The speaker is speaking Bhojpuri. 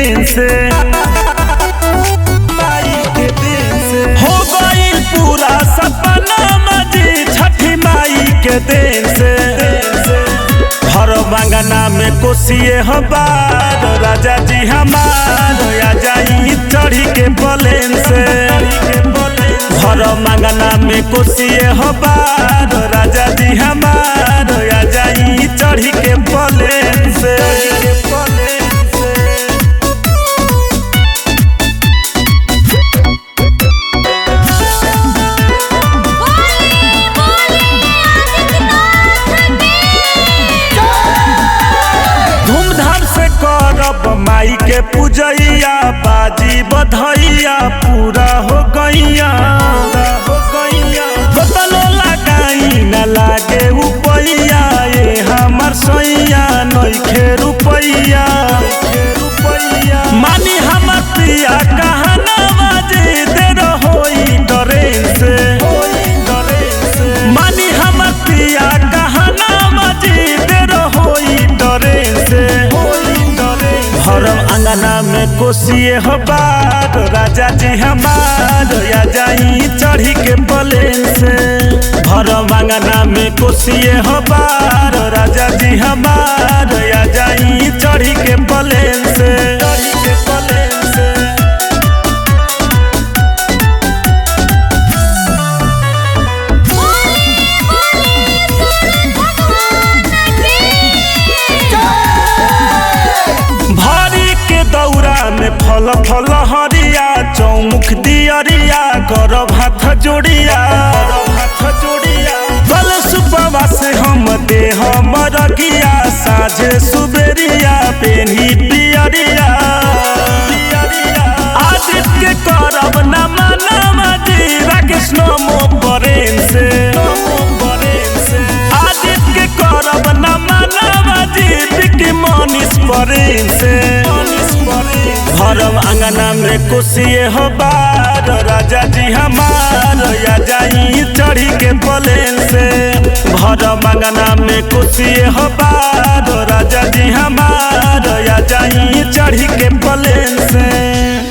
देन से हो गई पूरा सपना मजी छठी माई के देन से। हर बांगना में कोसिए हो बार राजा जी हमार आ जाई चढ़ी के प्लेन से। हर बांगना में कोसिए हो बार राजा जी हमार आ जाई चढ़ी के प्लेन से। माई के पूजैया बाजी बधैया पूरा हो गैया बतलो लगाई न लागे उपैया ये हमर सैया नइखे रुपैया। मानी हमर पिया कहना बाजी देर होई ट्रेन से। मानी हमर पिया कहना बाजी देर होई ट्रेन से। हरम अंगना में कोसिए हो बार राजा जी हमार आ जाई चढ़ी के प्लेन से। हरम अंगना में कोसिए हो बार राजा जी हमार आ जाई चढ़ी के प्लेन से। फल फल हरिया चौमुख दियरिया करब हाथ जोड़िया फल सुपवा से हम देह मरगिया साझे सुबेरिया पेनी पियरिया। आदित्य करब नमा नमा जी राकेश नमो परेन से। आदित्य करब नमा नमा जी बिकी मनीष परेन से। हरम अंगना में कोसिए हो बार राजा जी हमार आ जाई चढ़ी के प्लेन से। हरम अंगना में कोसिए हो बार राजा जी हमार आ जाई चढ़ी के प्लेन से।